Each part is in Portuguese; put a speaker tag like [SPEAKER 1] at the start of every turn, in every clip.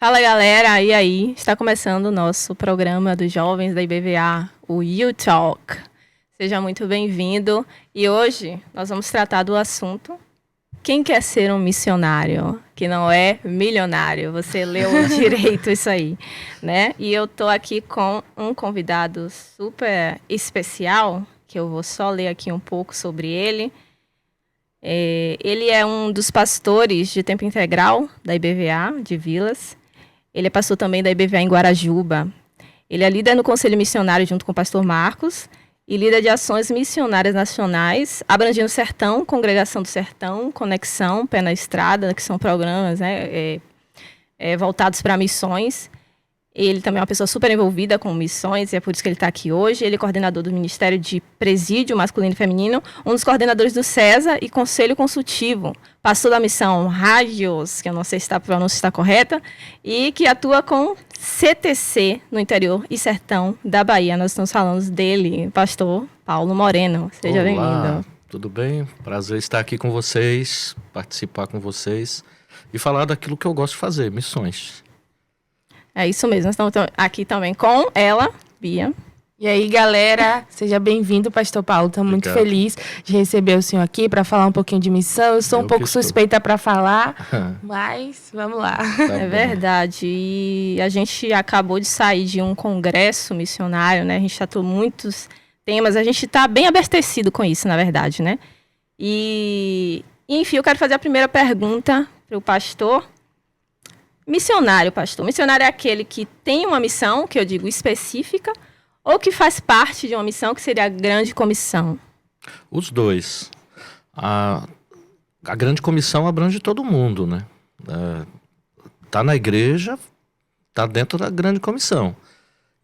[SPEAKER 1] Fala galera, e aí? Está começando o nosso programa dos jovens da IBVA, o You Talk. Seja muito bem-vindo. E hoje nós vamos tratar do assunto: quem quer ser um missionário que não é milionário? Você leu direito isso aí, né? E eu tô aqui com um convidado super especial, que eu vou só ler aqui um pouco sobre ele. Ele é um dos pastores de tempo integral da IBVA de Vilas. Ele é pastor também da IBVA em Guarajuba. Ele é líder no Conselho Missionário junto com o pastor Marcos e líder de ações missionárias nacionais, abrangendo o Sertão, Congregação do Sertão, Conexão, Pé na Estrada, que são programas, né, voltados para missões. Ele também é uma pessoa super envolvida com missões, e é por isso que ele está aqui hoje. Ele é coordenador do Ministério de Presídio Masculino e Feminino, um dos coordenadores do CESA e Conselho Consultivo, pastor da missão Rádios, que eu não sei se a pronúncia está correta, e que atua com CTC no interior e sertão da Bahia. Nós estamos falando dele, pastor Paulo Moreno. Seja bem-vindo.
[SPEAKER 2] Tudo bem? Prazer estar aqui com vocês, participar com vocês e falar daquilo que eu gosto de fazer, missões.
[SPEAKER 1] É isso mesmo, nós estamos aqui também com ela, Bia.
[SPEAKER 3] E aí, galera, seja bem-vindo, pastor Paulo. Estamos muito felizes de receber o senhor aqui para falar um pouquinho de missão. Eu sou um pouco suspeita para falar, mas vamos lá.
[SPEAKER 1] É verdade. E a gente acabou de sair de um congresso missionário, né? A gente tratou muitos temas, a gente está bem abastecido com isso, na verdade, né? E enfim, eu quero fazer a primeira pergunta para o pastor. Missionário, pastor. Missionário é aquele que tem uma missão, que eu digo específica, ou que faz parte de uma missão que seria a grande comissão?
[SPEAKER 2] Os dois. A grande comissão abrange todo mundo, né? Tá na igreja, tá dentro da grande comissão.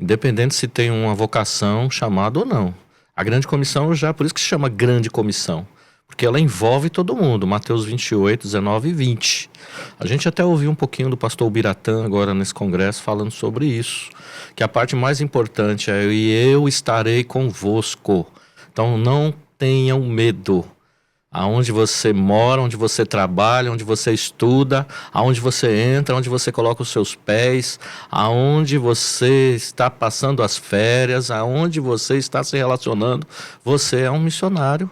[SPEAKER 2] Independente se tem uma vocação, chamada ou não. A grande comissão por isso que se chama grande comissão. Porque ela envolve todo mundo, Mateus 28, 19 e 20. A gente até ouviu um pouquinho do pastor Biratã agora nesse congresso falando sobre isso, que a parte mais importante é: e eu estarei convosco. Então não tenham medo. Aonde você mora, onde você trabalha, onde você estuda, aonde você entra, onde você coloca os seus pés, aonde você está passando as férias, aonde você está se relacionando, você é um missionário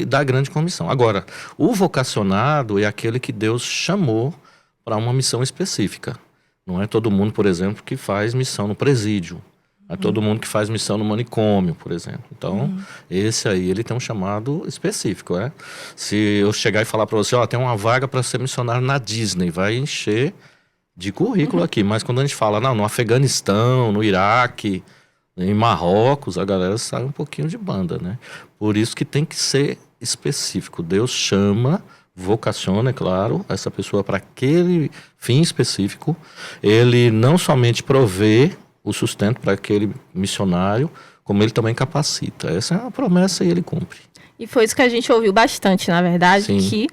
[SPEAKER 2] da grande comissão. Agora, o vocacionado é aquele que Deus chamou para uma missão específica. Não é todo mundo, por exemplo, que faz missão no presídio. É todo mundo que faz missão no manicômio, por exemplo. Então, esse aí, ele tem um chamado específico. Se eu chegar e falar para você, tem uma vaga para ser missionário na Disney, vai encher de currículo aqui. Mas quando a gente fala, no Afeganistão, no Iraque, em Marrocos, a galera sai um pouquinho de banda, né? Por isso que tem que ser específico. Deus chama, vocaciona, é claro, essa pessoa para aquele fim específico. Ele não somente provê o sustento para aquele missionário, como ele também capacita. Essa é uma promessa e ele cumpre.
[SPEAKER 1] E foi isso que a gente ouviu bastante, na verdade,
[SPEAKER 2] Sim.
[SPEAKER 1] Que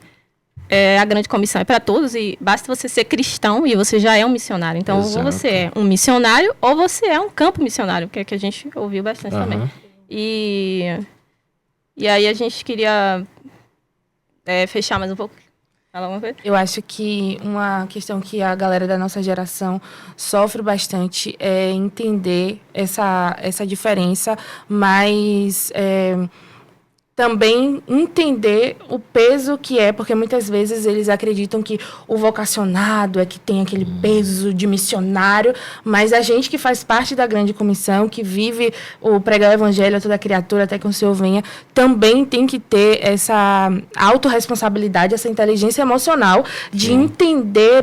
[SPEAKER 1] a grande comissão é para todos e basta você ser cristão e você já é um missionário. Então,
[SPEAKER 2] Exato.
[SPEAKER 1] Ou você é um missionário ou você é um campo missionário, que é que a gente ouviu bastante também. E aí a gente queria fechar mais um pouco. Fala alguma coisa?
[SPEAKER 3] Eu acho que uma questão que a galera da nossa geração sofre bastante é entender essa diferença, mas também entender o peso que é, porque muitas vezes eles acreditam que o vocacionado é que tem aquele peso de missionário, mas a gente que faz parte da grande comissão, que vive o pregar o evangelho a toda criatura até que o Senhor venha, também tem que ter essa autorresponsabilidade, essa inteligência emocional de entender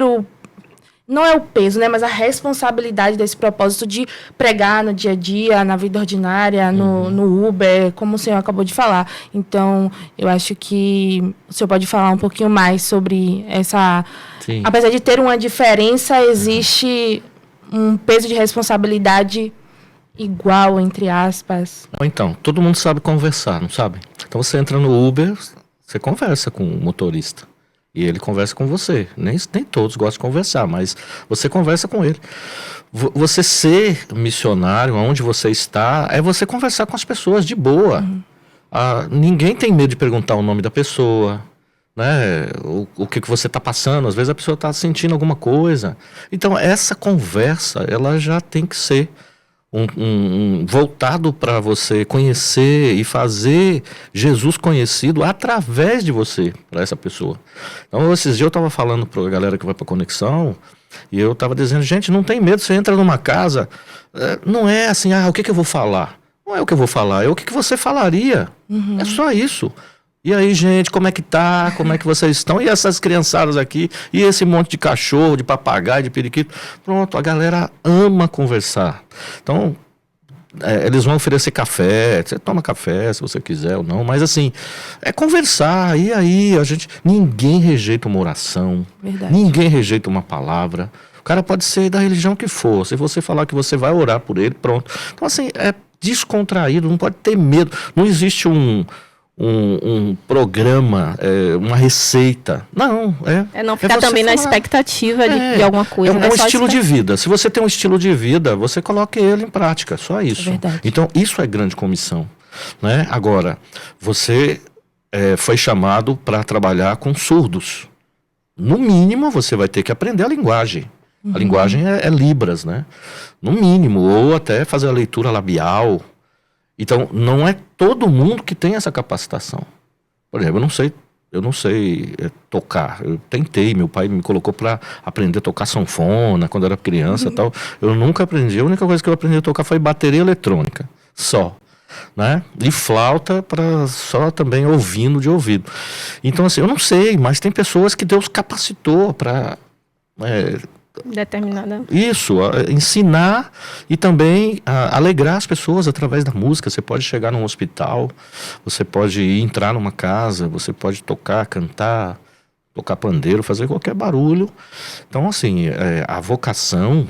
[SPEAKER 3] não é o peso, né, mas a responsabilidade desse propósito de pregar no dia a dia, na vida ordinária, no Uber, como o senhor acabou de falar. Então, eu acho que o senhor pode falar um pouquinho mais sobre essa...
[SPEAKER 2] Sim.
[SPEAKER 3] Apesar de ter uma diferença, existe um peso de responsabilidade igual, entre aspas.
[SPEAKER 2] Então, todo mundo sabe conversar, não sabe? Então você entra no Uber, você conversa com o motorista. E ele conversa com você. Nem todos gostam de conversar, mas você conversa com ele. Você ser missionário, onde você está, é você conversar com as pessoas de boa. Ninguém tem medo de perguntar o nome da pessoa. né? O que você está passando, às vezes a pessoa está sentindo alguma coisa. Então, essa conversa, ela já tem que ser voltado para você conhecer e fazer Jesus conhecido através de você, para essa pessoa. Então, esses dias eu estava falando para a galera que vai para Conexão, e eu estava dizendo, gente, não tem medo, você entra numa casa, não é assim, o que eu vou falar? Não é o que eu vou falar, é o que você falaria. É só isso. E aí, gente, como é que tá? Como é que vocês estão? E essas criançadas aqui? E esse monte de cachorro, de papagaio, de periquito? Pronto, a galera ama conversar. Então, eles vão oferecer café. Você toma café, se você quiser ou não. Mas, assim, é conversar. E aí, ninguém rejeita uma oração.
[SPEAKER 3] Verdade.
[SPEAKER 2] Ninguém rejeita uma palavra. O cara pode ser da religião que for. Se você falar que você vai orar por ele, pronto. Então, assim, é descontraído, não pode ter medo. Não existe um programa, uma receita. Não,
[SPEAKER 1] não ficar também na expectativa de alguma coisa.
[SPEAKER 2] É um estilo de vida. Se você tem um estilo de vida, você coloca ele em prática, só isso.
[SPEAKER 3] É verdade.
[SPEAKER 2] Então, isso é grande comissão. Né? Agora, você foi chamado para trabalhar com surdos. No mínimo, você vai ter que aprender a linguagem. A linguagem é Libras, né? No mínimo, ou até fazer a leitura labial. Então, não é todo mundo que tem essa capacitação. Por exemplo, eu não sei tocar. Eu tentei, meu pai me colocou para aprender a tocar sanfona quando eu era criança e tal. Eu nunca aprendi. A única coisa que eu aprendi a tocar foi bateria eletrônica, só. Né? E flauta só também ouvindo de ouvido. Então, assim, eu não sei, mas tem pessoas que Deus capacitou para...
[SPEAKER 1] determinada.
[SPEAKER 2] Isso, ensinar e também alegrar as pessoas através da música. Você pode chegar num hospital, você pode entrar numa casa, você pode tocar, cantar, tocar pandeiro, fazer qualquer barulho. Então, assim, a vocação,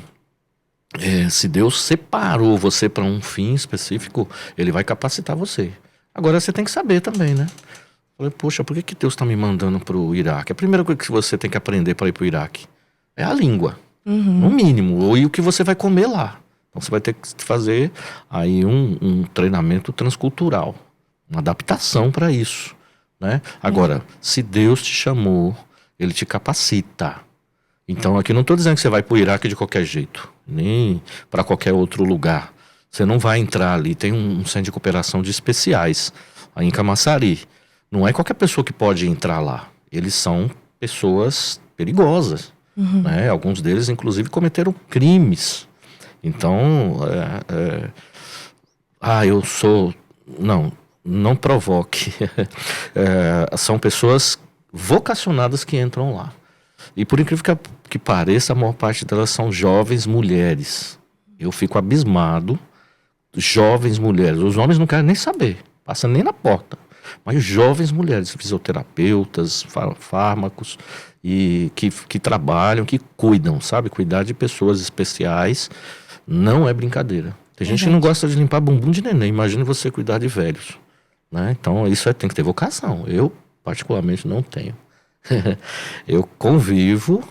[SPEAKER 2] se Deus separou você para um fim específico, Ele vai capacitar você. Agora, você tem que saber também, né? Falei, poxa, por que Deus está me mandando para o Iraque? A primeira coisa que você tem que aprender para ir para o Iraque é a língua, no mínimo, e o que você vai comer lá. Então você vai ter que fazer aí um treinamento transcultural, uma adaptação para isso, né? Agora, se Deus te chamou, Ele te capacita. Então aqui não estou dizendo que você vai para o Iraque de qualquer jeito, nem para qualquer outro lugar. Você não vai entrar ali, tem um centro de cooperação de especiais, aí em Camaçari. Não é qualquer pessoa que pode entrar lá. Eles são pessoas perigosas. Né? Alguns deles, inclusive, cometeram crimes. Então, eu sou... Não provoque. São pessoas vocacionadas que entram lá. E por incrível que pareça, a maior parte delas são jovens mulheres. Eu fico abismado. Jovens mulheres. Os homens não querem nem saber. Passa nem na porta. Mas jovens mulheres, fisioterapeutas, fármacos, e que trabalham, que cuidam, sabe? Cuidar de pessoas especiais não é brincadeira. Tem gente que não gosta de limpar bumbum de neném. Imagina você cuidar de velhos. Né? Então, isso tem que ter vocação. Eu, particularmente, não tenho. Eu convivo,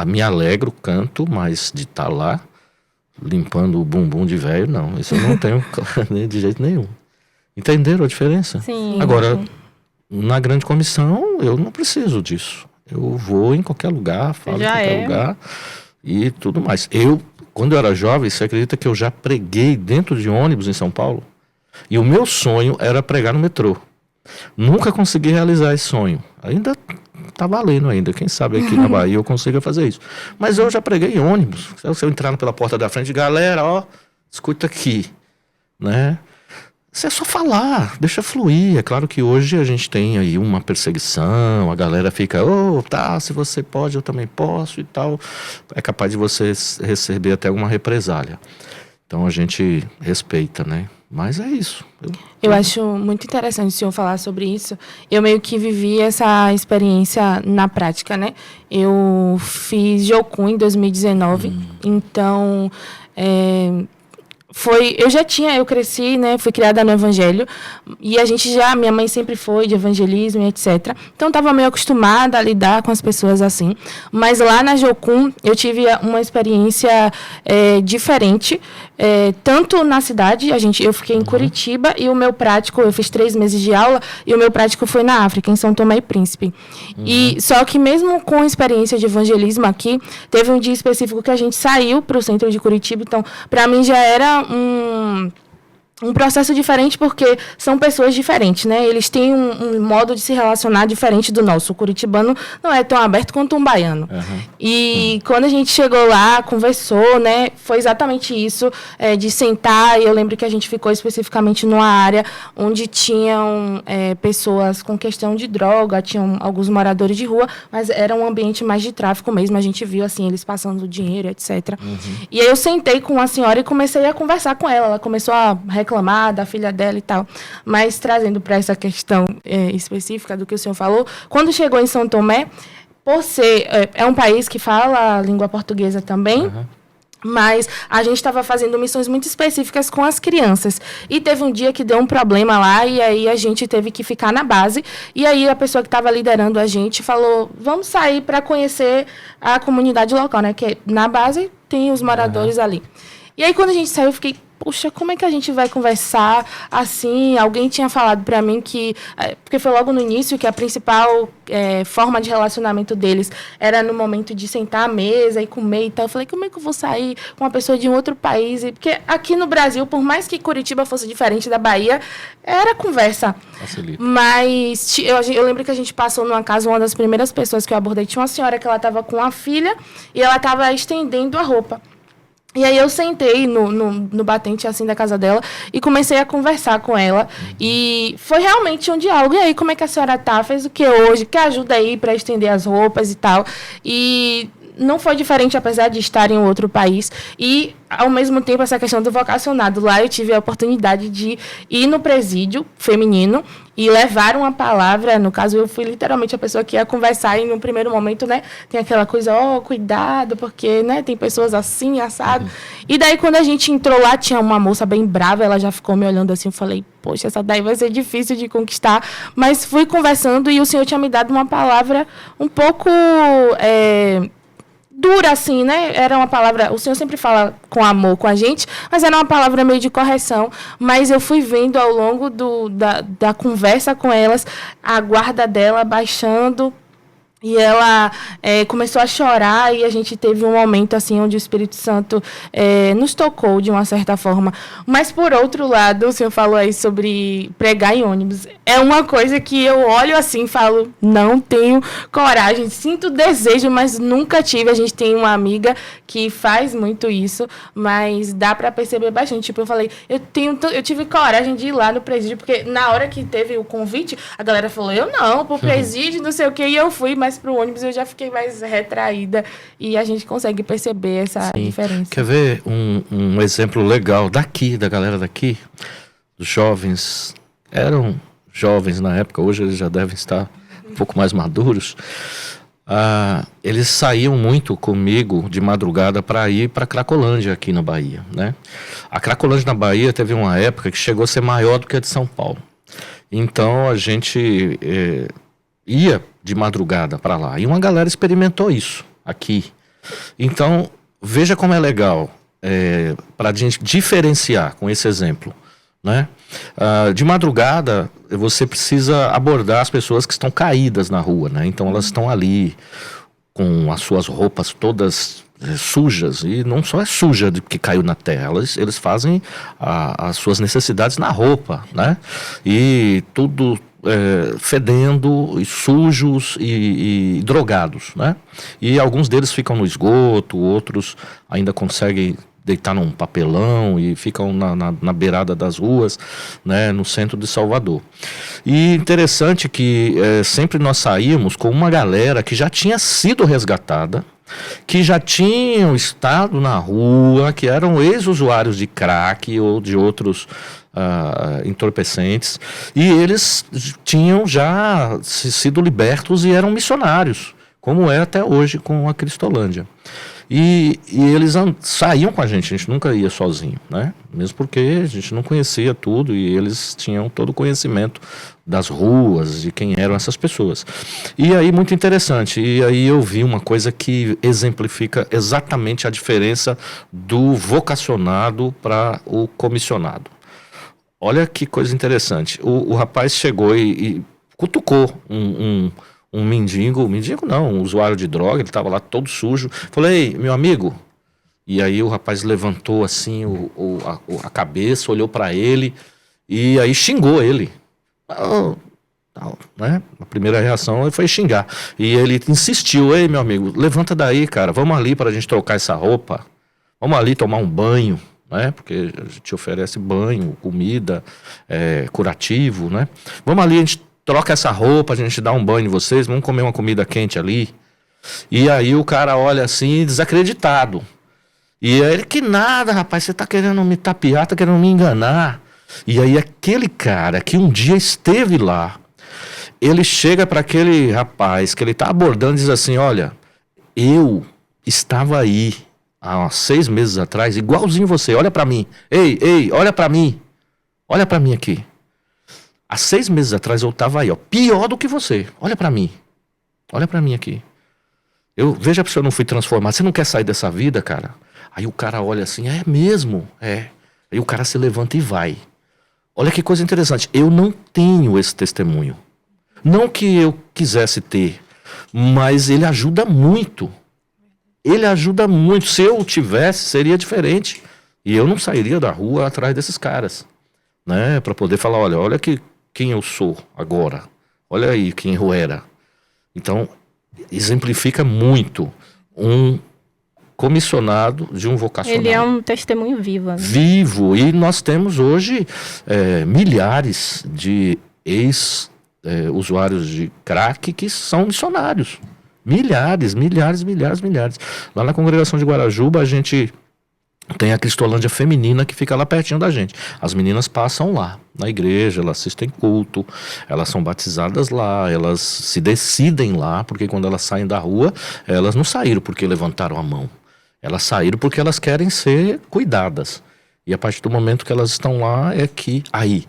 [SPEAKER 2] me alegro, canto, mas de estar lá limpando o bumbum de velho, não. Isso eu não tenho de jeito nenhum. Entenderam a diferença?
[SPEAKER 1] Sim.
[SPEAKER 2] Agora, na grande comissão, eu não preciso disso. Eu vou em qualquer lugar, falo em qualquer lugar e tudo mais. Quando eu era jovem, você acredita que eu já preguei dentro de ônibus em São Paulo? E o meu sonho era pregar no metrô. Nunca consegui realizar esse sonho. Ainda tá valendo ainda. Quem sabe aqui na Bahia eu consiga fazer isso. Mas eu já preguei em ônibus. Se eu entrar pela porta da frente, galera, escuta aqui, né? Isso é só falar, deixa fluir. É claro que hoje a gente tem aí uma perseguição, a galera fica, se você pode, eu também posso e tal. É capaz de você receber até uma represália. Então a gente respeita, né? Mas é isso.
[SPEAKER 3] Eu acho muito interessante o senhor falar sobre isso. Eu meio que vivi essa experiência na prática, né? Eu fiz Jocum em 2019, então... eu cresci, né, fui criada no evangelho, e minha mãe sempre foi de evangelismo e etc. Então, estava meio acostumada a lidar com as pessoas assim. Mas lá na Jocum, eu tive uma experiência diferente, tanto na cidade, eu fiquei em Curitiba, e o meu prático, eu fiz 3 meses de aula, e o meu prático foi na África, em São Tomé e Príncipe. E só que mesmo com a experiência de evangelismo aqui, teve um dia específico que a gente saiu para o centro de Curitiba, então, para mim já era um processo diferente, porque são pessoas diferentes, né? Eles têm um modo de se relacionar diferente do nosso. O curitibano não é tão aberto quanto um baiano. E quando a gente chegou lá, conversou, né? Foi exatamente isso, de sentar. E eu lembro que a gente ficou especificamente numa área onde tinham pessoas com questão de droga, tinham alguns moradores de rua, mas era um ambiente mais de tráfico mesmo. A gente viu, assim, eles passando dinheiro, etc. E aí eu sentei com a senhora e comecei a conversar com ela. Ela começou a reclamar da filha dela e tal. Mas trazendo para essa questão específica do que o senhor falou, quando chegou em São Tomé, por ser... é um país que fala a língua portuguesa também, mas a gente estava fazendo missões muito específicas com as crianças. E teve um dia que deu um problema lá, e aí a gente teve que ficar na base. E aí a pessoa que estava liderando a gente falou, vamos sair para conhecer a comunidade local, né? Que na base tem os moradores ali. E aí quando a gente saiu, eu fiquei, poxa, como é que a gente vai conversar assim? Alguém tinha falado para mim que... Porque foi logo no início que a principal forma de relacionamento deles era no momento de sentar à mesa e comer e tal. Eu falei, como é que eu vou sair com uma pessoa de um outro país? Porque aqui no Brasil, por mais que Curitiba fosse diferente da Bahia, era conversa. Facilita. Mas eu lembro que a gente passou numa casa, uma das primeiras pessoas que eu abordei, tinha uma senhora que ela estava com a filha e ela estava estendendo a roupa. E aí eu sentei no batente, assim, da casa dela e comecei a conversar com ela. E foi realmente um diálogo. E aí, como é que a senhora tá? Fez o que hoje? Quer ajuda aí para estender as roupas e tal? E não foi diferente, apesar de estar em outro país. E, ao mesmo tempo, essa questão do vocacionado. Lá eu tive a oportunidade de ir no presídio feminino e levar uma palavra. No caso, eu fui literalmente a pessoa que ia conversar, e no primeiro momento, né, tem aquela coisa, cuidado, porque, né, tem pessoas assim, assado. E daí, quando a gente entrou lá, tinha uma moça bem brava, ela já ficou me olhando assim, eu falei, poxa, essa daí vai ser difícil de conquistar. Mas fui conversando e o senhor tinha me dado uma palavra um pouco... dura, assim, né? Era uma palavra... O senhor sempre fala com amor com a gente, mas era uma palavra meio de correção. Mas eu fui vendo ao longo da conversa com elas, a guarda dela baixando... E ela começou a chorar, e a gente teve um momento assim onde o Espírito Santo nos tocou de uma certa forma. Mas, por outro lado, o senhor falou aí sobre pregar em ônibus. É uma coisa que eu olho assim e falo, não tenho coragem, sinto desejo, mas nunca tive. A gente tem uma amiga que faz muito isso, mas dá para perceber bastante. Tipo, eu falei, eu tive coragem de ir lá no presídio, porque na hora que teve o convite, a galera falou, eu não, pro presídio, não sei o quê, e eu fui, mas pro ônibus eu já fiquei mais retraída, e a gente consegue perceber essa diferença.
[SPEAKER 2] Quer ver um exemplo legal daqui, da galera daqui? Os jovens, eram jovens na época, hoje eles já devem estar um pouco mais maduros. Eles saíam muito comigo de madrugada para ir para Cracolândia aqui na Bahia, né? A Cracolândia na Bahia teve uma época que chegou a ser maior do que a de São Paulo. Então a gente... ia de madrugada para lá. E uma galera experimentou isso aqui. Então, veja como é legal para a gente diferenciar com esse exemplo, né? De madrugada, você precisa abordar as pessoas que estão caídas na rua, né? Então, elas estão ali com as suas roupas todas sujas, e não só é suja de que caiu na terra, eles fazem as suas necessidades na roupa, né? E tudo fedendo, e sujos e drogados, né? E alguns deles ficam no esgoto, outros ainda conseguem deitar num papelão e ficam na beirada das ruas, né, no centro de Salvador. E interessante que sempre nós saímos com uma galera que já tinha sido resgatada, que já tinham estado na rua, que eram ex-usuários de crack ou de outros entorpecentes, e eles tinham já sido libertos e eram missionários, como é até hoje com a Cristolândia. E eles saíam com a gente nunca ia sozinho, né? Mesmo porque a gente não conhecia tudo e eles tinham todo o conhecimento das ruas, de quem eram essas pessoas. E aí, muito interessante, e aí eu vi uma coisa que exemplifica exatamente a diferença do vocacionado para o comissionado. Olha que coisa interessante. O rapaz chegou e cutucou um mendigo não, um usuário de droga, ele estava lá todo sujo. Falou, ei, meu amigo. E aí o rapaz levantou assim a cabeça, olhou para ele e aí xingou ele. Né? A primeira reação foi xingar. E ele insistiu, ei, meu amigo, levanta daí, cara, vamos ali para a gente trocar essa roupa. Vamos ali tomar um banho. Né? Porque a gente oferece banho, comida, curativo, né? Vamos ali, a gente troca essa roupa, a gente dá um banho em vocês, vamos comer uma comida quente ali. E aí o cara olha assim, desacreditado. E aí ele, que nada, rapaz, você tá querendo me tapear, tá querendo me enganar. E aí aquele cara que um dia esteve lá, ele chega para aquele rapaz que ele tá abordando e diz assim, olha, eu estava aí há 6 meses atrás, igualzinho você, olha pra mim. Ei, olha pra mim. Olha pra mim aqui. Há 6 meses atrás eu tava aí, ó, pior do que você. Olha pra mim. Olha pra mim aqui. Veja se eu não fui transformado. Você não quer sair dessa vida, cara? Aí o cara olha assim, é mesmo? É. Aí o cara se levanta e vai. Olha que coisa interessante. Eu não tenho esse testemunho. Não que eu quisesse ter, mas ele ajuda muito. Ele ajuda muito. Se eu tivesse, seria diferente. E eu não sairia da rua atrás desses caras, né? Para poder falar, olha quem eu sou agora. Olha aí quem eu era. Então, exemplifica muito um comissionado de um vocacionado.
[SPEAKER 1] Ele é um testemunho vivo. Né?
[SPEAKER 2] Vivo. E nós temos hoje milhares de ex-usuários de crack que são missionários. Milhares. Lá na congregação de Guarajuba, a gente tem a Cristolândia Feminina que fica lá pertinho da gente. As meninas passam lá, na igreja, elas assistem culto, elas são batizadas lá, elas se decidem lá, porque quando elas saem da rua, elas não saíram porque levantaram a mão. Elas saíram porque elas querem ser cuidadas. E a partir do momento que elas estão lá, é que... Aí...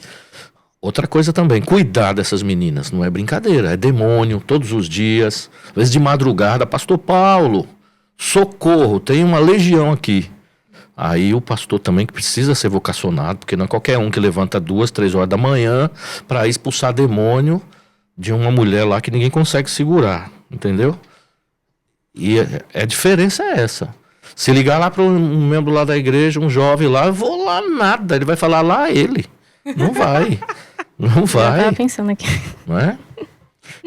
[SPEAKER 2] Outra coisa também, cuidar dessas meninas, não é brincadeira, é demônio, todos os dias, às vezes de madrugada, pastor Paulo, socorro, tem uma legião aqui. Aí o pastor também que precisa ser vocacionado, porque não é qualquer um que levanta 2, 3 horas da manhã para expulsar demônio de uma mulher lá que ninguém consegue segurar, entendeu? E a diferença é essa. Se ligar lá para um membro lá da igreja, um jovem lá, eu vou lá nada, ele vai falar lá ele, não vai. Não vai.
[SPEAKER 1] Eu tava pensando aqui.
[SPEAKER 2] Não é?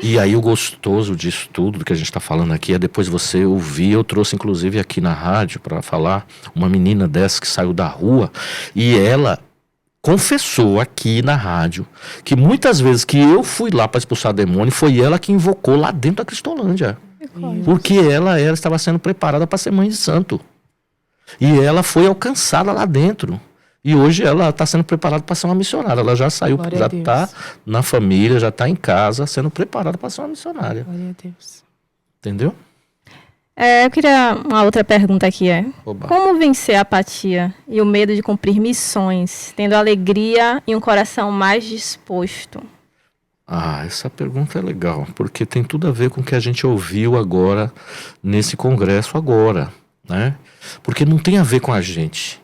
[SPEAKER 2] E aí o gostoso disso tudo do que a gente está falando aqui é depois você ouvir. Eu trouxe inclusive aqui na rádio para falar uma menina dessa que saiu da rua e ela confessou aqui na rádio que muitas vezes que eu fui lá para expulsar demônio foi ela que invocou lá dentro da Cristolândia. Porque ela estava sendo preparada para ser mãe de santo. E ela foi alcançada lá dentro. E hoje ela está sendo preparada para ser uma missionária. Ela já saiu, já está na família, já está em casa, sendo preparada para ser uma missionária.
[SPEAKER 3] Glória a Deus.
[SPEAKER 2] Entendeu?
[SPEAKER 1] Eu queria uma outra pergunta aqui.
[SPEAKER 2] Oba.
[SPEAKER 1] Como vencer a apatia e o medo de cumprir missões, tendo alegria e um coração mais disposto?
[SPEAKER 2] Essa pergunta é legal, porque tem tudo a ver com o que a gente ouviu agora, nesse congresso agora, né? Porque não tem a ver com a gente.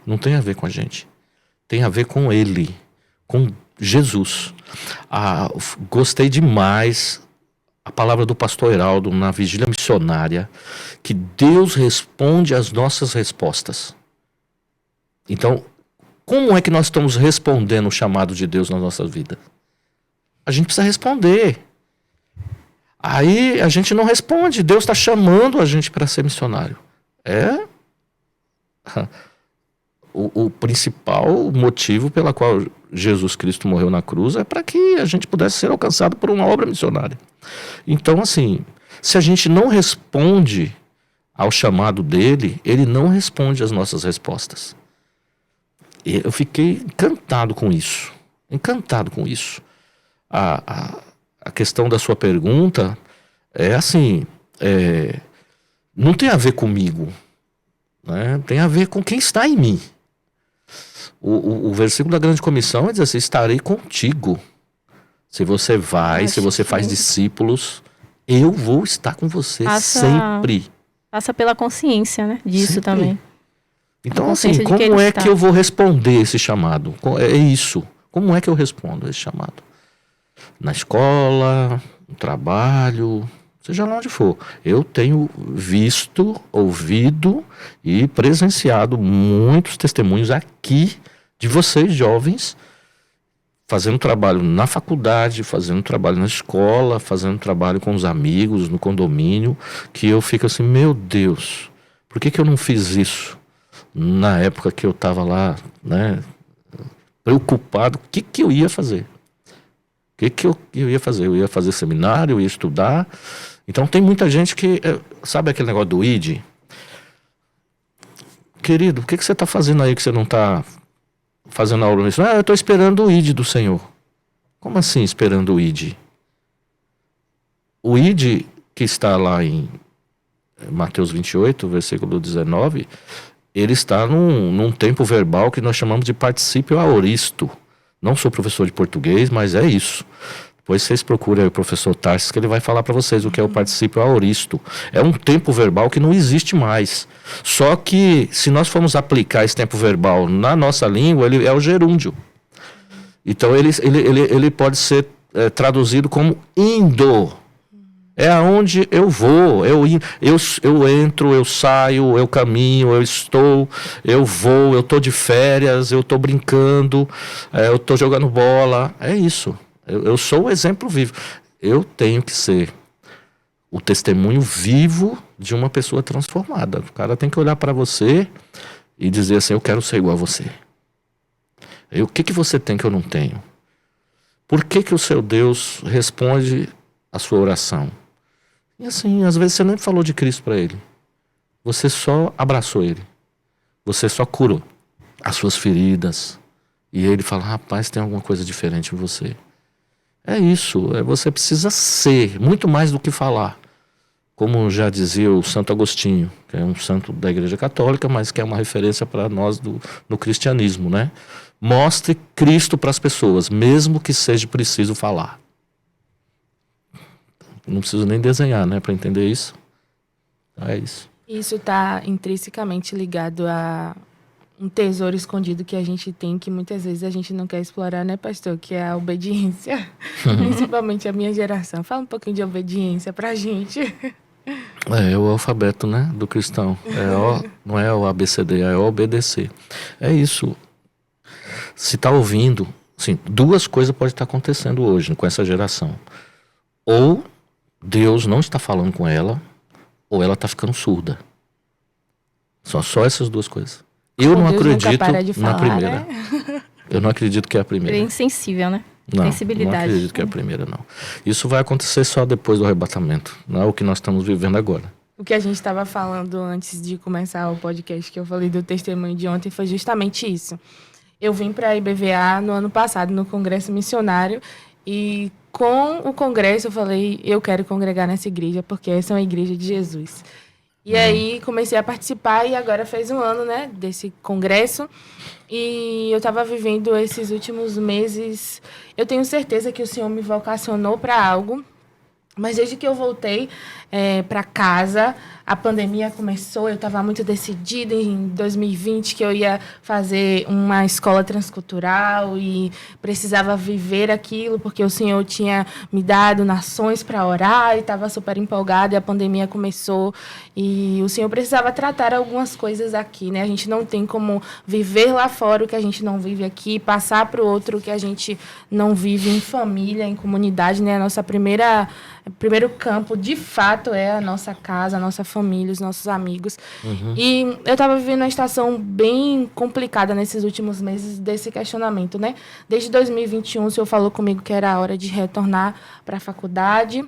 [SPEAKER 2] Não tem a ver com a gente. Tem a ver com ele, com Jesus. Gostei demais a palavra do pastor Heraldo na vigília missionária, que Deus responde às nossas respostas. Então, como é que nós estamos respondendo o chamado de Deus na nossa vida? A gente precisa responder. Aí a gente não responde. Deus está chamando a gente para ser missionário. O principal motivo pela qual Jesus Cristo morreu na cruz é para que a gente pudesse ser alcançado por uma obra missionária. Então, assim, se a gente não responde ao chamado dele, ele não responde às nossas respostas. Eu fiquei encantado com isso. A questão da sua pergunta é assim, não tem a ver comigo, né? Tem a ver com quem está em mim. O versículo da grande comissão diz assim: estarei contigo. Se você vai, se você faz discípulos, eu vou estar com você sempre.
[SPEAKER 1] Passa pela consciência, né, disso
[SPEAKER 2] sempre.
[SPEAKER 1] Também.
[SPEAKER 2] Então, assim, como é que eu vou responder esse chamado? É isso. Como é que eu respondo esse chamado? Na escola, no trabalho, seja lá onde for. Eu tenho visto, ouvido e presenciado muitos testemunhos aqui de vocês jovens fazendo trabalho na faculdade, fazendo trabalho na escola, fazendo trabalho com os amigos, no condomínio, que eu fico assim, meu Deus, por que eu não fiz isso na época que eu estava lá, né, preocupado? O que eu ia fazer? O que eu ia fazer? Eu ia fazer seminário, eu ia estudar. Então tem muita gente que, sabe aquele negócio do ID? Querido, o que você está fazendo aí que você não está fazendo aula nisso? Eu estou esperando o ID do Senhor. Como assim esperando o ID? O ID que está lá em Mateus 28, versículo 19, ele está num tempo verbal que nós chamamos de particípio aoristo. Não sou professor de português, mas é isso. Depois vocês procurem o professor Tarsis, que ele vai falar para vocês o que é o particípio aoristo. É um tempo verbal que não existe mais. Só que, se nós formos aplicar esse tempo verbal na nossa língua, ele é o gerúndio. Então, ele pode ser traduzido como indo. É aonde eu vou, eu entro, eu saio, eu caminho, eu estou, eu vou, eu estou de férias, eu estou brincando, eu estou jogando bola. É isso. Eu sou o exemplo vivo. Eu tenho que ser o testemunho vivo de uma pessoa transformada. O cara tem que olhar para você e dizer assim: eu quero ser igual a você. O que você tem que eu não tenho? Por que o seu Deus responde a sua oração? E assim, às vezes você nem falou de Cristo para ele. Você só abraçou ele. Você só curou as suas feridas. E ele fala: rapaz, tem alguma coisa diferente em você. É isso, você precisa ser, muito mais do que falar. Como já dizia o Santo Agostinho, que é um santo da Igreja Católica, mas que é uma referência para nós no cristianismo, né? Mostre Cristo para as pessoas, mesmo que seja preciso falar. Não preciso nem desenhar, né, para entender isso. É isso.
[SPEAKER 3] Isso está intrinsecamente ligado a um tesouro escondido que a gente tem, que muitas vezes a gente não quer explorar, né, pastor? Que é a obediência. Principalmente a minha geração. Fala um pouquinho de obediência pra gente.
[SPEAKER 2] É o alfabeto, né, do cristão. Não é o ABCD, é o obedecer. É isso. Se está ouvindo, assim, duas coisas podem estar acontecendo hoje com essa geração. Ou Deus não está falando com ela, ou ela está ficando surda. São só essas duas coisas. Eu não acredito na primeira. Né? Eu não acredito que é a primeira.
[SPEAKER 1] É insensível, né?
[SPEAKER 2] Não,
[SPEAKER 1] sensibilidade.
[SPEAKER 2] Não acredito que é a primeira, não. Isso vai acontecer só depois do arrebatamento. Não é o que nós estamos vivendo agora.
[SPEAKER 3] O que a gente estava falando antes de começar o podcast, que eu falei do testemunho de ontem, foi justamente isso. Eu vim para a IBVA no ano passado, no Congresso Missionário, e com o congresso eu falei: eu quero congregar nessa igreja, porque essa é uma igreja de Jesus. E aí comecei a participar e agora fez um ano, né, desse congresso. E eu estava vivendo esses últimos meses. Eu tenho certeza que o Senhor me vocacionou para algo. Mas desde que eu voltei para casa, a pandemia começou. Eu estava muito decidida em 2020 que eu ia fazer uma escola transcultural e precisava viver aquilo, porque o Senhor tinha me dado nações para orar e estava super empolgada. E a pandemia começou e o Senhor precisava tratar algumas coisas aqui, né? A gente não tem como viver lá fora o que a gente não vive aqui, passar para o outro o que a gente não vive em família, em comunidade, né? A nossa primeiro campo, de fato, é a nossa casa, a nossa família, os nossos amigos. Uhum. E eu estava vivendo uma estação bem complicada nesses últimos meses desse questionamento, né? Desde 2021, o Senhor falou comigo que era a hora de retornar para a faculdade.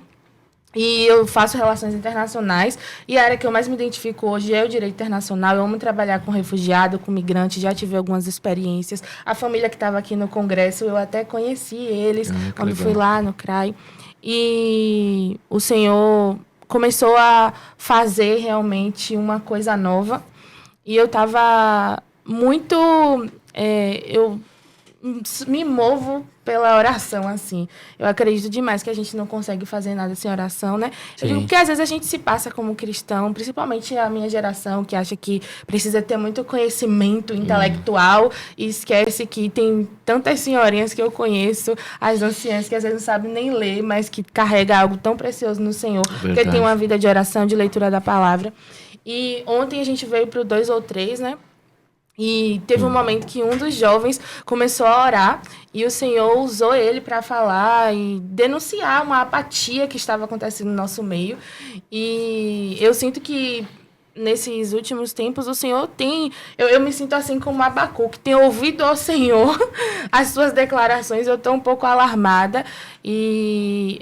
[SPEAKER 3] E eu faço relações internacionais. E a área que eu mais me identifico hoje é o direito internacional. Eu amo trabalhar com refugiado, com migrante. Já tive algumas experiências. A família que estava aqui no congresso, eu até conheci eles quando fui lá no CRAI. E o Senhor começou a fazer realmente uma coisa nova. E eu estava muito... eu me movo pela oração, assim. Eu acredito demais que a gente não consegue fazer nada sem oração, né? Eu digo porque às vezes a gente se passa como cristão, principalmente a minha geração, que acha que precisa ter muito conhecimento intelectual e esquece que tem tantas senhorinhas que eu conheço, as anciãs, que às vezes não sabem nem ler, mas que carrega algo tão precioso no Senhor, porque tem uma vida de oração, de leitura da palavra. E ontem a gente veio para o 2 ou 3, né? E teve um momento que um dos jovens começou a orar e o Senhor usou ele para falar e denunciar uma apatia que estava acontecendo no nosso meio. E eu sinto que nesses últimos tempos o Senhor tem... Eu me sinto assim como Abacuque, tem ouvido ao Senhor as suas declarações. Eu estou um pouco alarmada. E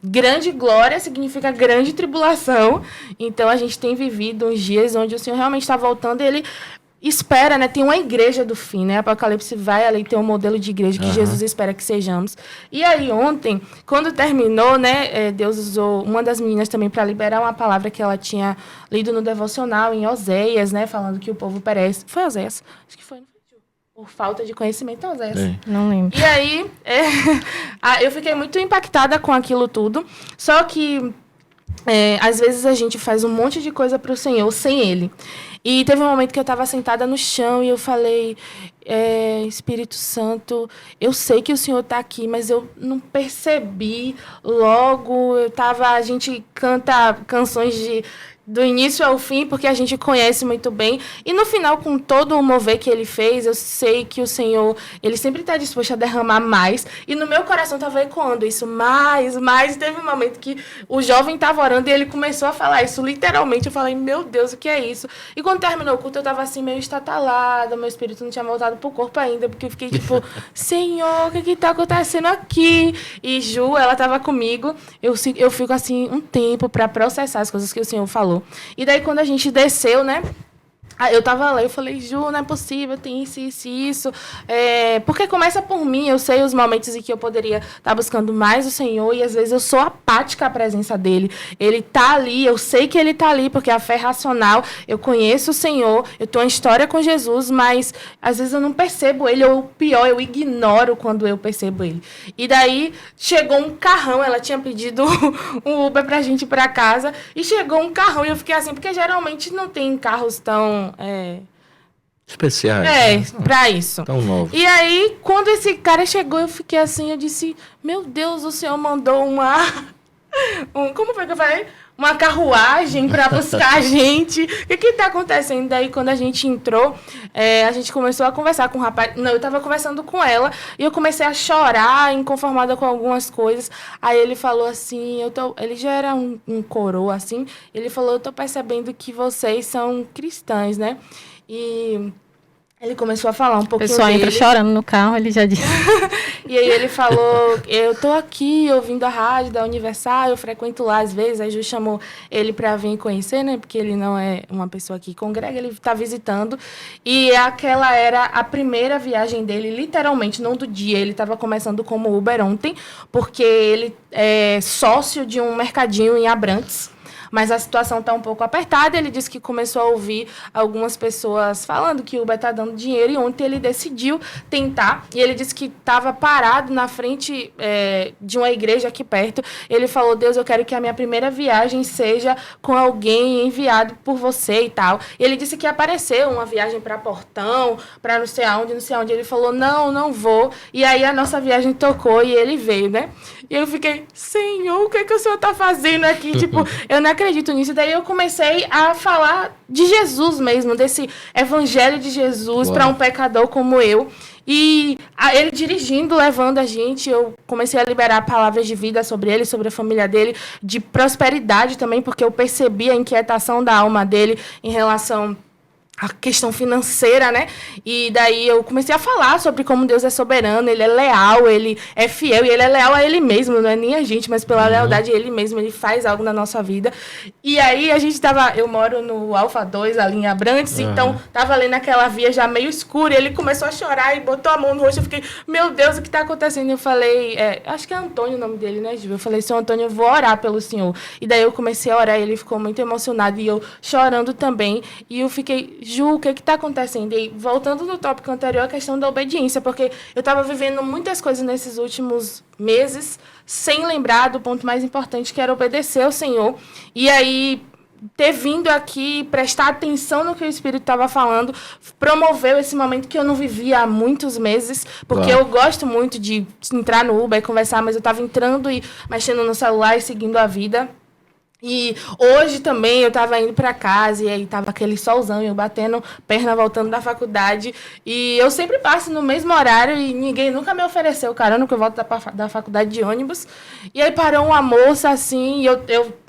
[SPEAKER 3] grande glória significa grande tribulação. Então a gente tem vivido uns dias onde o Senhor realmente está voltando e ele... espera, né? Tem uma igreja do fim, né? Apocalipse vai ali ter um modelo de igreja que Jesus espera que sejamos. E aí ontem, quando terminou, né? Deus usou uma das meninas também para liberar uma palavra que ela tinha lido no devocional em Oséias, né? Falando que o povo perece. Foi Oséias? Acho que foi, não foi? Por falta de conhecimento, Oséias.
[SPEAKER 1] Não lembro.
[SPEAKER 3] E aí, eu fiquei muito impactada com aquilo tudo. Só que às vezes a gente faz um monte de coisa para o Senhor sem Ele. E teve um momento que eu estava sentada no chão e eu falei, Espírito Santo, eu sei que o Senhor está aqui, mas eu não percebi logo. A gente canta canções do início ao fim, porque a gente conhece muito bem. E no final, com todo o mover que ele fez, eu sei que o Senhor, ele sempre está disposto a derramar mais. E no meu coração estava ecoando isso, mais. Teve um momento que o jovem estava orando e ele começou a falar isso, literalmente. Eu falei, meu Deus, o que é isso? E quando terminou o culto, eu estava assim, meio estatalada, meu espírito não tinha voltado pro corpo ainda, porque eu fiquei tipo, Senhor, o que está acontecendo aqui? E Ju, ela estava comigo, eu fico assim um tempo para processar as coisas que o Senhor falou. E daí, quando a gente desceu, né? Eu tava lá, eu falei, Ju, não é possível, tem isso. Porque começa por mim, eu sei os momentos em que eu poderia estar buscando mais o Senhor e às vezes eu sou apática à presença dele. Ele tá ali, eu sei que ele tá ali, porque a fé é racional, eu conheço o Senhor, eu tenho uma história com Jesus, mas às vezes eu não percebo ele, ou pior, eu ignoro quando eu percebo ele. E daí chegou um carrão, ela tinha pedido um Uber pra gente ir pra casa, e chegou um carrão e eu fiquei assim, porque geralmente não tem carros tão...
[SPEAKER 2] especiais.
[SPEAKER 3] Pra isso.
[SPEAKER 2] Tão novo.
[SPEAKER 3] E aí, quando esse cara chegou, eu fiquei assim, eu disse, meu Deus, o Senhor mandou como foi que eu falei? Uma carruagem pra buscar a gente. O que tá acontecendo? Daí, quando a gente entrou, a gente começou a conversar com o rapaz. Não, eu tava conversando com ela e eu comecei a chorar, inconformada com algumas coisas. Aí ele falou assim, ele já era um coroa, assim. Ele falou, eu tô percebendo que vocês são cristãs, né? E ele começou a falar um pouquinho
[SPEAKER 1] O pessoal
[SPEAKER 3] dele.
[SPEAKER 1] entra chorando no carro, ele já disse.
[SPEAKER 3] E aí ele falou, eu tô aqui ouvindo a rádio da Universal, eu frequento lá às vezes. A Ju chamou ele para vir conhecer, né? Porque ele não é uma pessoa que congrega, ele tá visitando. E aquela era a primeira viagem dele, literalmente, não do dia. Ele estava começando como Uber ontem, porque ele é sócio de um mercadinho em Abrantes. Mas a situação está um pouco apertada. Ele disse que começou a ouvir algumas pessoas falando que o Uber está dando dinheiro. E ontem ele decidiu tentar. E ele disse que estava parado na frente de uma igreja aqui perto. Ele falou, Deus, eu quero que a minha primeira viagem seja com alguém enviado por você e tal. E ele disse que apareceu uma viagem para Portão, para não sei aonde. Ele falou, não vou. E aí a nossa viagem tocou e ele veio, né? E eu fiquei, Senhor, o que o Senhor está fazendo aqui? Tipo, eu não acredito nisso. Daí eu comecei a falar de Jesus mesmo, desse evangelho de Jesus para um pecador como eu. E ele dirigindo, levando a gente, eu comecei a liberar palavras de vida sobre ele, sobre a família dele, de prosperidade também, porque eu percebi a inquietação da alma dele em relação a questão financeira, né? E daí eu comecei a falar sobre como Deus é soberano, ele é leal, ele é fiel, e ele é leal a ele mesmo, não é nem a gente, mas pela lealdade ele mesmo, ele faz algo na nossa vida. E aí eu moro no Alfa 2, ali em Abrantes, então tava ali naquela via já meio escura, e ele começou a chorar e botou a mão no rosto, eu fiquei, meu Deus, o que tá acontecendo? E eu falei, acho que é Antônio o nome dele, né, Gil? Eu falei, seu Antônio, eu vou orar pelo senhor. E daí eu comecei a orar, e ele ficou muito emocionado, e eu chorando também, e eu fiquei, Ju, o que está acontecendo? E voltando no tópico anterior, a questão da obediência, porque eu estava vivendo muitas coisas nesses últimos meses, sem lembrar do ponto mais importante, que era obedecer ao Senhor. E aí, ter vindo aqui, prestar atenção no que o Espírito estava falando, promoveu esse momento que eu não vivia há muitos meses, porque eu gosto muito de entrar no Uber e conversar, mas eu estava entrando e mexendo no celular e seguindo a vida. E hoje também eu estava indo para casa e aí tava aquele solzão, eu batendo perna voltando da faculdade. E eu sempre passo no mesmo horário e ninguém nunca me ofereceu carona, porque eu volto da faculdade de ônibus. E aí parou uma moça assim, e eu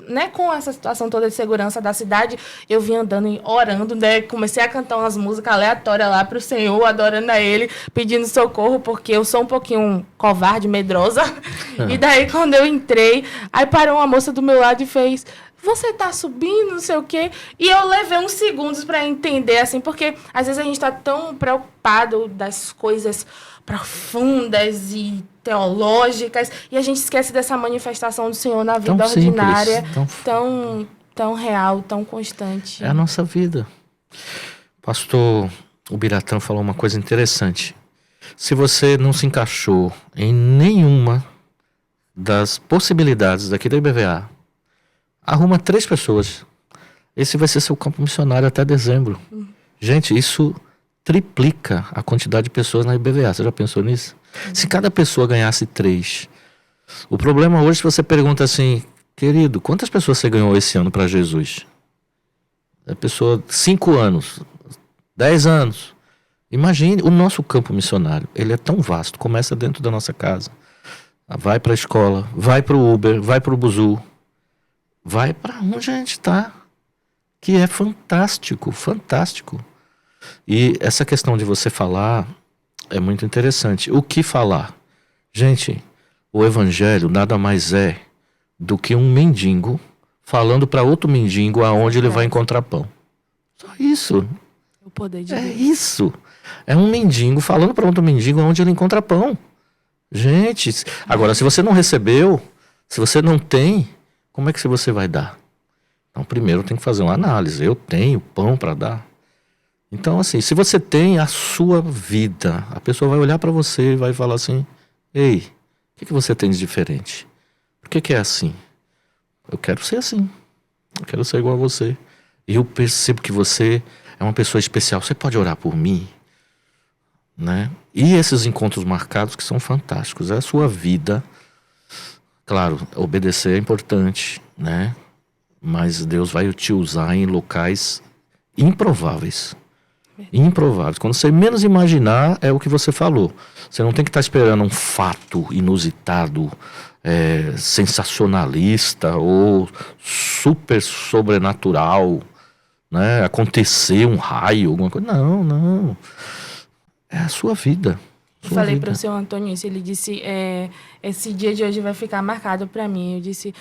[SPEAKER 3] né, com essa situação toda de segurança da cidade, eu vim andando e orando, né? Comecei a cantar umas músicas aleatórias lá pro Senhor, adorando a Ele, pedindo socorro, porque eu sou um pouquinho covarde, medrosa. E daí, quando eu entrei, aí parou uma moça do meu lado e fez, você tá subindo, não sei o quê. E eu levei uns segundos para entender, assim, porque às vezes a gente tá tão preocupado das coisas profundas e teológicas, e a gente esquece dessa manifestação do Senhor na vida ordinária, tão real, tão constante.
[SPEAKER 2] É a nossa vida. Pastor Ubiratã falou uma coisa interessante. Se você não se encaixou em nenhuma das possibilidades daqui da IBVA, arruma 3 pessoas. Esse vai ser seu campo missionário até dezembro. Gente, isso triplica a quantidade de pessoas na IBVA. Você já pensou nisso? Se cada pessoa ganhasse 3. O problema hoje, se você pergunta assim, querido, quantas pessoas você ganhou esse ano para Jesus? A pessoa, 5 anos, 10 anos. Imagine, o nosso campo missionário, ele é tão vasto, começa dentro da nossa casa. Vai para a escola, vai para o Uber, vai para o Buzu, vai para onde a gente está. Que é fantástico, fantástico. E essa questão de você falar é muito interessante. O que falar? Gente, o evangelho nada mais é do que um mendigo falando para outro mendigo aonde ele vai encontrar pão. Só isso.
[SPEAKER 3] O poder de Deus.
[SPEAKER 2] É isso. É um mendigo falando para outro mendigo aonde ele encontra pão. Gente, agora se você não recebeu, se você não tem, como é que você vai dar? Então primeiro tem que fazer uma análise. Eu tenho pão para dar? Então, assim, se você tem a sua vida, a pessoa vai olhar para você e vai falar assim, ei, o que você tem de diferente? Por que é assim? Eu quero ser assim. Eu quero ser igual a você. E eu percebo que você é uma pessoa especial. Você pode orar por mim? Né? E esses encontros marcados que são fantásticos. É a sua vida. Claro, obedecer é importante, né? Mas Deus vai te usar em locais improváveis. Improváveis. Quando você menos imaginar, é o que você falou. Você não tem que estar esperando um fato inusitado, sensacionalista ou super sobrenatural, né? Acontecer um raio, alguma coisa. Não. É a sua vida.
[SPEAKER 3] Eu falei para o seu Antônio isso. Ele disse, esse dia de hoje vai ficar marcado para mim. Eu disse...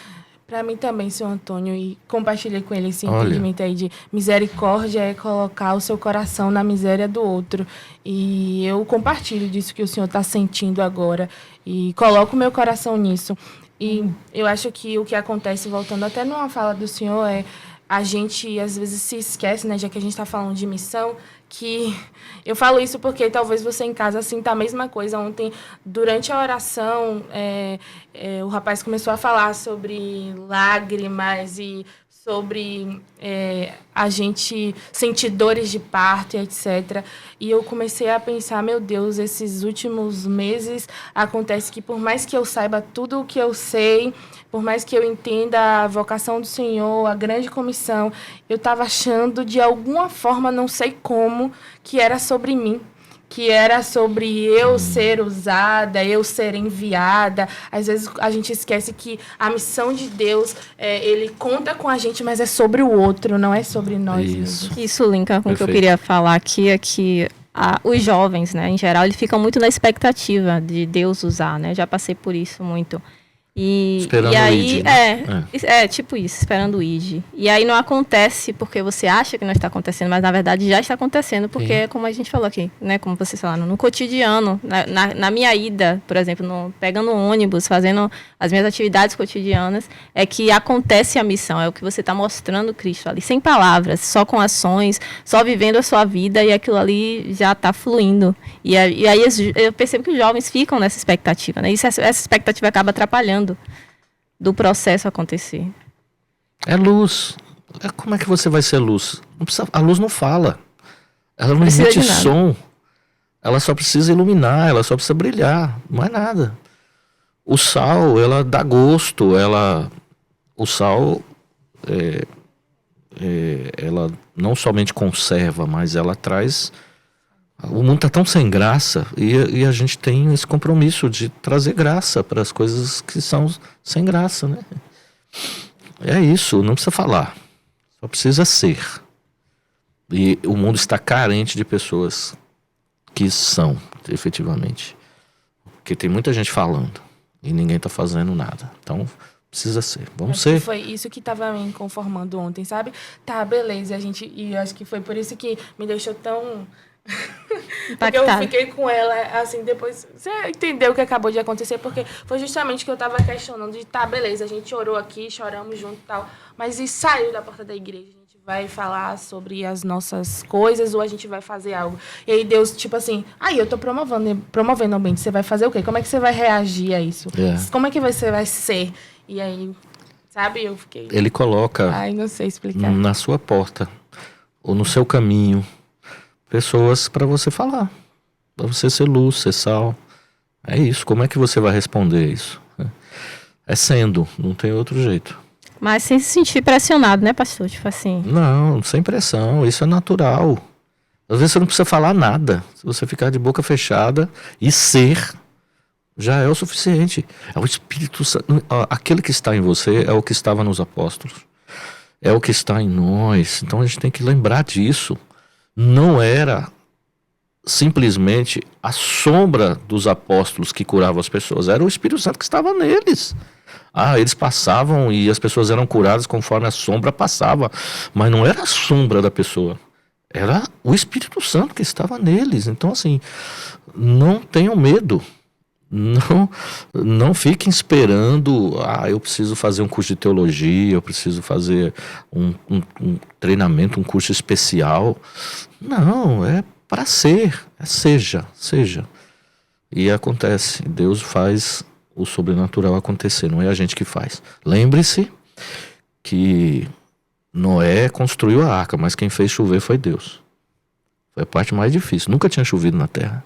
[SPEAKER 3] Para mim também, seu Antônio, e compartilhei com ele esse entendimento aí de misericórdia é colocar o seu coração na miséria do outro. E eu compartilho disso que o senhor está sentindo agora e coloco o meu coração nisso. E eu acho que o que acontece, voltando até numa fala do senhor, a gente às vezes se esquece, né, já que a gente está falando de missão, que eu falo isso porque talvez você em casa sinta a mesma coisa. Ontem, durante a oração, o rapaz começou a falar sobre lágrimas e sobre a gente sentir dores de parto, etc. E eu comecei a pensar, meu Deus, esses últimos meses acontece que por mais que eu saiba tudo o que eu sei, por mais que eu entenda a vocação do Senhor, a grande comissão, eu estava achando de alguma forma, não sei como, que era sobre mim, que era sobre eu ser usada, eu ser enviada. Às vezes a gente esquece que a missão de Deus, ele conta com a gente, mas é sobre o outro, não é sobre nós mesmos.
[SPEAKER 1] Isso linka com o que eu
[SPEAKER 2] Perfeito.
[SPEAKER 1] queria falar aqui, é que os jovens, né, em geral, eles ficam muito na expectativa de Deus usar, né? Já passei por isso muito.
[SPEAKER 2] Esperando
[SPEAKER 1] e aí,
[SPEAKER 2] o ID, né?
[SPEAKER 1] tipo isso, esperando o ID. E aí não acontece porque você acha que não está acontecendo, mas na verdade já está acontecendo, porque é como a gente falou aqui, né? Como vocês falaram, no cotidiano, na minha ida, por exemplo, pegando um ônibus, fazendo as minhas atividades cotidianas, é que acontece a missão, é o que você está mostrando Cristo ali, sem palavras, só com ações, só vivendo a sua vida, e aquilo ali já está fluindo. E aí eu percebo que os jovens ficam nessa expectativa, né? E essa expectativa acaba atrapalhando do processo acontecer.
[SPEAKER 2] É luz. Como é que você vai ser luz? Não precisa, a luz não fala. Ela não
[SPEAKER 1] Precisa
[SPEAKER 2] emite
[SPEAKER 1] de nada.
[SPEAKER 2] som. Ela só precisa iluminar, ela só precisa brilhar. Não é nada. O sal, ela dá gosto. O sal, ela não somente conserva, mas ela traz... O mundo está tão sem graça e a gente tem esse compromisso de trazer graça para as coisas que são sem graça, né? É isso, não precisa falar, só precisa ser. E o mundo está carente de pessoas que são, efetivamente. Porque tem muita gente falando e ninguém está fazendo nada. Então, precisa ser. Vamos
[SPEAKER 3] Acho que
[SPEAKER 2] ser.
[SPEAKER 3] foi isso que estava me conformando ontem, sabe? Tá, beleza. E eu acho que foi por isso que me deixou tão... Porque eu
[SPEAKER 1] Impactada.
[SPEAKER 3] fiquei com ela, assim, depois... Você entendeu o que acabou de acontecer? Porque foi justamente que eu tava questionando de, tá, beleza, a gente orou aqui, choramos junto e tal, mas e saiu da porta da igreja? A gente vai falar sobre as nossas coisas ou a gente vai fazer algo? E aí Deus, tipo assim, aí eu tô promovendo o ambiente, você vai fazer o quê? Como é que você vai reagir a isso? Como é que você vai ser? E aí, sabe, eu fiquei...
[SPEAKER 2] Ele coloca
[SPEAKER 3] Ai, não sei explicar.
[SPEAKER 2] na sua porta ou no seu caminho pessoas para você falar, para você ser luz, ser sal. É isso. Como é que você vai responder isso? É sendo, não tem outro jeito.
[SPEAKER 1] Mas sem se sentir pressionado, né, pastor? Tipo assim.
[SPEAKER 2] Não, sem pressão, isso é natural. Às vezes você não precisa falar nada. Se você ficar de boca fechada e ser, já é o suficiente. É o Espírito Santo. Aquele que está em você é o que estava nos apóstolos. É o que está em nós. Então a gente tem que lembrar disso. Não era simplesmente a sombra dos apóstolos que curava as pessoas. Era o Espírito Santo que estava neles. Eles passavam e as pessoas eram curadas conforme a sombra passava. Mas não era a sombra da pessoa. Era o Espírito Santo que estava neles. Então, assim, não tenham medo. Não fiquem esperando, eu preciso fazer um curso de teologia, eu preciso fazer um treinamento, um curso especial. Não, é para ser, seja. E acontece, Deus faz o sobrenatural acontecer, não é a gente que faz. Lembre-se que Noé construiu a arca, mas quem fez chover foi Deus. Foi a parte mais difícil, nunca tinha chovido na terra.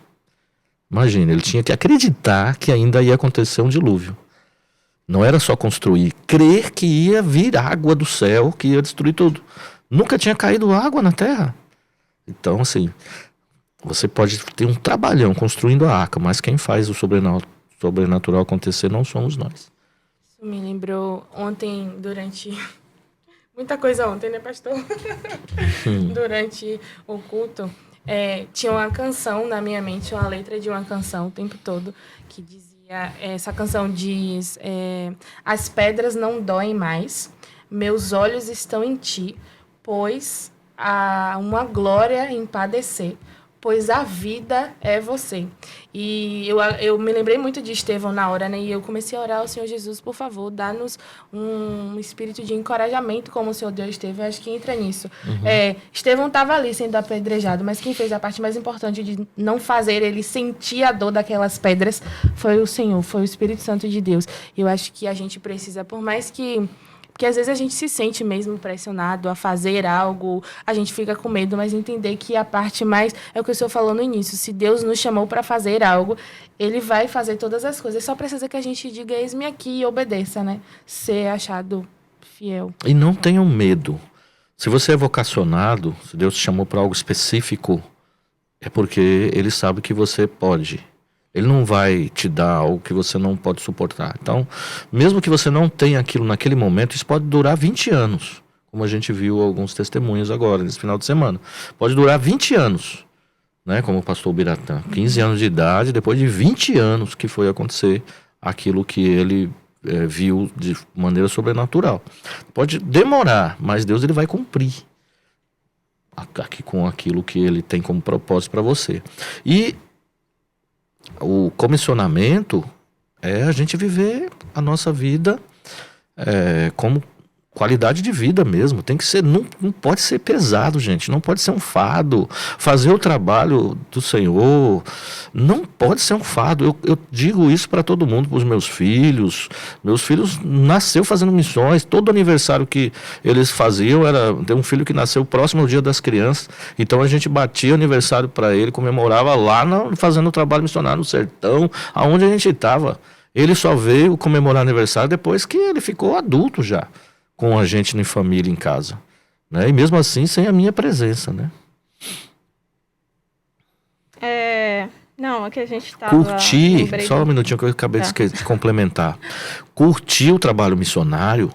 [SPEAKER 2] Imagina, ele tinha que acreditar que ainda ia acontecer um dilúvio. Não era só construir, crer que ia vir água do céu, que ia destruir tudo. Nunca tinha caído água na terra. Então, assim, você pode ter um trabalhão construindo a arca, mas quem faz o sobrenatural acontecer não somos nós.
[SPEAKER 3] Isso me lembrou ontem, durante... Muita coisa ontem, né, pastor? Durante o culto... tinha uma canção na minha mente, uma letra de uma canção o tempo todo, que dizia, essa canção diz, as pedras não doem mais, meus olhos estão em ti, pois há uma glória em padecer, pois a vida é você. E eu me lembrei muito de Estevão na hora, né? E eu comecei a orar ao Senhor Jesus, por favor, dá-nos um espírito de encorajamento, como o Senhor deu a Estevão. Eu acho que entra nisso. Estevão estava ali sendo apedrejado, mas quem fez a parte mais importante de não fazer ele sentir a dor daquelas pedras foi o Senhor, foi o Espírito Santo de Deus. E eu acho que a gente precisa, por mais que... Porque às vezes a gente se sente mesmo pressionado a fazer algo, a gente fica com medo, mas entender que a parte mais... É o que o senhor falou no início, se Deus nos chamou para fazer algo, Ele vai fazer todas as coisas. Só precisa que a gente diga, eis-me aqui e obedeça, né? Ser achado fiel.
[SPEAKER 2] E não tenham medo. Se você é vocacionado, se Deus te chamou para algo específico, é porque ele sabe que você pode. Ele não vai te dar algo que você não pode suportar. Então, mesmo que você não tenha aquilo naquele momento, isso pode durar 20 anos. Como a gente viu alguns testemunhos agora, nesse final de semana. Pode durar 20 anos, né? Como o pastor Biratã. 15 anos de idade, depois de 20 anos que foi acontecer aquilo que ele viu de maneira sobrenatural. Pode demorar, mas Deus ele vai cumprir aqui com aquilo que ele tem como propósito para você. E o comissionamento é a gente viver a nossa vida como qualidade de vida mesmo. Tem que ser, não pode ser pesado, gente. Não pode ser um fardo. Fazer o trabalho do Senhor não pode ser um fardo. Eu digo isso para todo mundo, para os meus filhos. Meus filhos nasceu fazendo missões. Todo aniversário que eles faziam tem um filho que nasceu próximo ao Dia das Crianças. Então a gente batia aniversário para ele, comemorava lá fazendo o trabalho missionário no sertão, aonde a gente estava. Ele só veio comemorar aniversário depois que ele ficou adulto já, com a gente em família, em casa, né? E mesmo assim, sem a minha presença, né?
[SPEAKER 1] Não, aqui a gente estava...
[SPEAKER 2] Curtir, só um minutinho que eu acabei de complementar. Curtir o trabalho missionário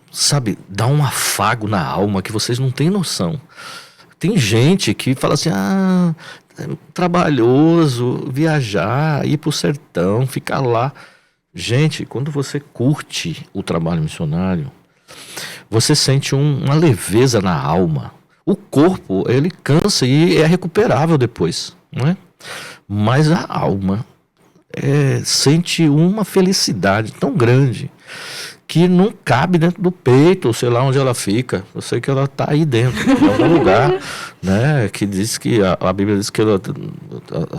[SPEAKER 2] sabe, dá um afago na alma que vocês não têm noção. Tem gente que fala assim, é trabalhoso viajar, ir pro sertão, ficar lá. Gente, quando você curte o trabalho missionário, você sente uma leveza na alma. O corpo, ele cansa e é recuperável depois, não é? Mas a alma sente uma felicidade tão grande que não cabe dentro do peito, sei lá onde ela fica. Eu sei que ela está aí dentro, em algum lugar, né? Que diz que a Bíblia diz que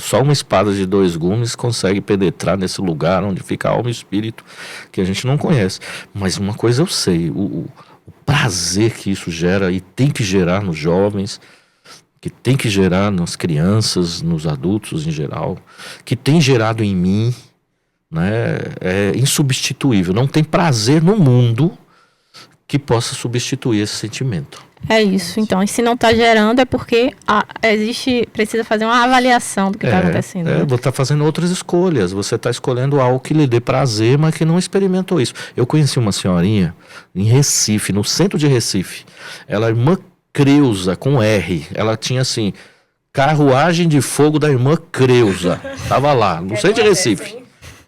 [SPEAKER 2] só uma espada de 2 gumes consegue penetrar nesse lugar onde fica a alma e o espírito, que a gente não conhece. Mas uma coisa eu sei, o prazer que isso gera e tem que gerar nos jovens, que tem que gerar nas crianças, nos adultos em geral, que tem gerado em mim, né, é insubstituível. Não tem prazer no mundo que possa substituir esse sentimento.
[SPEAKER 1] É isso, então. E se não está gerando é porque precisa fazer uma avaliação do que está acontecendo. Né?
[SPEAKER 2] Você está fazendo outras escolhas. Você está escolhendo algo que lhe dê prazer, mas que não experimentou isso. Eu conheci uma senhorinha em Recife, no centro de Recife. Ela é irmã Creuza, com R. Ela tinha assim, carruagem de fogo da irmã Creuza. Estava lá, no centro de Recife.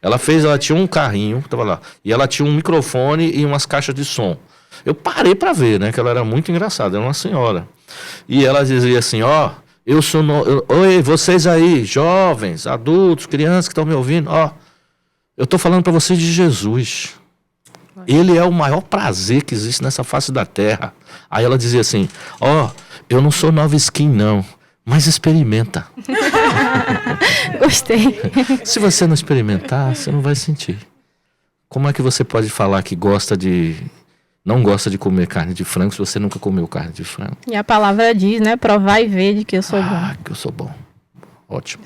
[SPEAKER 2] Ela tinha um carrinho, tava lá, e ela tinha um microfone e umas caixas de som. Eu parei para ver, né, que ela era muito engraçada, era uma senhora. E ela dizia assim, oi, vocês aí, jovens, adultos, crianças que estão me ouvindo, eu tô falando para vocês de Jesus. Ele é o maior prazer que existe nessa face da terra. Aí ela dizia assim, eu não sou nova skin não, mas experimenta.
[SPEAKER 1] Gostei.
[SPEAKER 2] Se você não experimentar, você não vai sentir. Como é que você pode falar que não gosta de comer carne de frango se você nunca comeu carne de frango?
[SPEAKER 1] E a palavra diz, né? Provar e ver de que eu sou bom.
[SPEAKER 2] Que eu sou bom. Ótimo.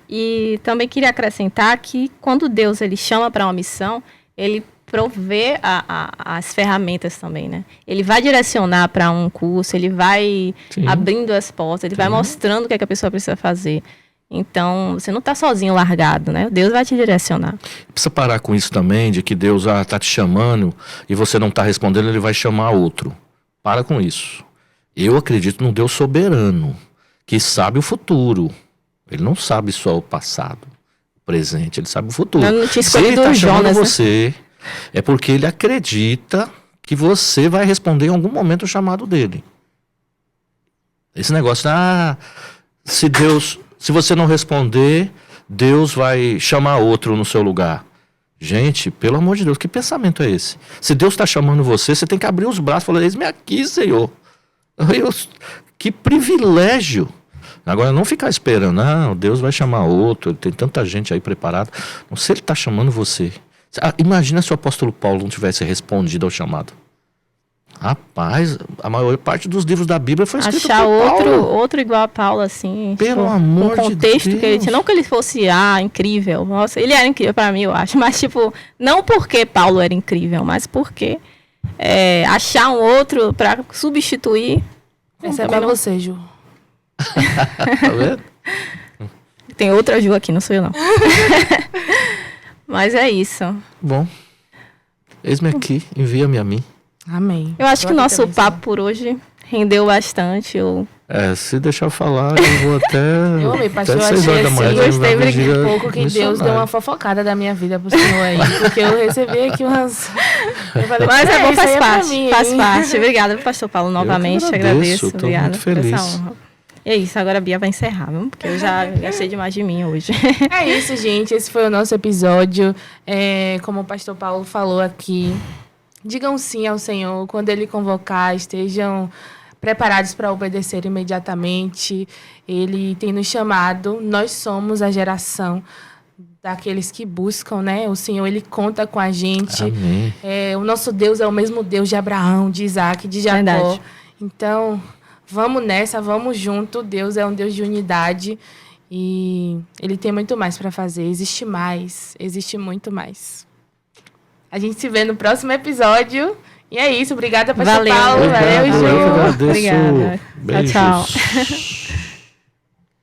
[SPEAKER 1] E também queria acrescentar que quando Deus ele chama para uma missão, ele provê as ferramentas também, né? Ele vai direcionar para um curso, ele vai abrindo as portas, ele vai mostrando o que a pessoa precisa fazer. Então, você não está sozinho, largado, né? Deus vai te direcionar.
[SPEAKER 2] Precisa parar com isso também, de que Deus está te chamando e você não está respondendo, ele vai chamar outro. Para com isso. Eu acredito num Deus soberano, que sabe o futuro. Ele não sabe só o passado, o presente, ele sabe o futuro.
[SPEAKER 1] Eu não tinha
[SPEAKER 2] Se ele
[SPEAKER 1] escolhido
[SPEAKER 2] está chamando
[SPEAKER 1] Jonas,
[SPEAKER 2] você... Né? É porque ele acredita que você vai responder em algum momento o chamado dele. Esse negócio, se você não responder, Deus vai chamar outro no seu lugar. Gente, pelo amor de Deus, que pensamento é esse? Se Deus está chamando você, você tem que abrir os braços e falar, eis-me aqui, Senhor. Que privilégio. Agora, não ficar esperando, Deus vai chamar outro, tem tanta gente aí preparada. Não, se ele está chamando você... Imagina se o apóstolo Paulo não tivesse respondido ao chamado. Rapaz, a maior parte dos livros da Bíblia foi escrito
[SPEAKER 1] achar
[SPEAKER 2] por Paulo.
[SPEAKER 1] outro igual a Paulo, assim.
[SPEAKER 2] Pelo amor de Deus.
[SPEAKER 1] O contexto que ele tinha. Não que ele fosse, incrível. Nossa, ele era incrível para mim, eu acho. Mas, não porque Paulo era incrível, mas porque achar um outro para substituir.
[SPEAKER 3] Essa é para você, Ju.
[SPEAKER 2] Tá vendo?
[SPEAKER 1] Tem outra Ju aqui, não sou eu não. Mas é isso.
[SPEAKER 2] Bom, eis-me aqui, envia-me a mim.
[SPEAKER 3] Amém.
[SPEAKER 1] Eu acho que o nosso
[SPEAKER 3] também,
[SPEAKER 1] papo por hoje rendeu bastante.
[SPEAKER 2] Se deixar eu falar, eu vou até,
[SPEAKER 3] Eu amei, pastor.
[SPEAKER 2] até
[SPEAKER 3] Eu
[SPEAKER 2] 6
[SPEAKER 3] achei
[SPEAKER 2] horas da manhã.
[SPEAKER 3] assim,
[SPEAKER 2] de
[SPEAKER 3] gostei
[SPEAKER 2] evangelho
[SPEAKER 3] um pouco que Deus
[SPEAKER 2] missionário.
[SPEAKER 3] deu uma fofocada da minha vida pro senhor aí. Porque eu recebi aqui umas... Eu falei,
[SPEAKER 1] Mas é bom,
[SPEAKER 3] isso aí
[SPEAKER 1] faz
[SPEAKER 3] é pra
[SPEAKER 1] parte.
[SPEAKER 3] mim,
[SPEAKER 1] Faz
[SPEAKER 3] hein?
[SPEAKER 1] parte. Obrigada, pastor Paulo, novamente.
[SPEAKER 2] agradeço,
[SPEAKER 1] Agradeço.
[SPEAKER 2] tô
[SPEAKER 1] Obrigada
[SPEAKER 2] muito
[SPEAKER 1] por essa
[SPEAKER 2] feliz.
[SPEAKER 1] honra. E é isso, agora a Bia vai encerrar, viu? Porque eu já gastei demais de mim hoje.
[SPEAKER 3] É isso, gente. Esse foi o nosso episódio. Como o pastor Paulo falou aqui, digam sim ao Senhor. Quando Ele convocar, estejam preparados para obedecer imediatamente. Ele tem nos chamado. Nós somos a geração daqueles que buscam, né? O Senhor, Ele conta com a gente.
[SPEAKER 2] Amém.
[SPEAKER 3] O nosso Deus é o mesmo Deus de Abraão, de Isaac, de Jacó.
[SPEAKER 1] Verdade.
[SPEAKER 3] Então, vamos nessa, vamos junto. Deus é um Deus de unidade e Ele tem muito mais para fazer. Existe mais, existe muito mais. A gente se vê no próximo episódio. E é isso. Obrigada, pastor
[SPEAKER 1] Valeu.
[SPEAKER 3] Paulo. Valeu,
[SPEAKER 2] Obrigado,
[SPEAKER 3] Ju.
[SPEAKER 2] eu que agradeço.
[SPEAKER 1] Obrigada.
[SPEAKER 2] Beijos.
[SPEAKER 1] Tchau, tchau.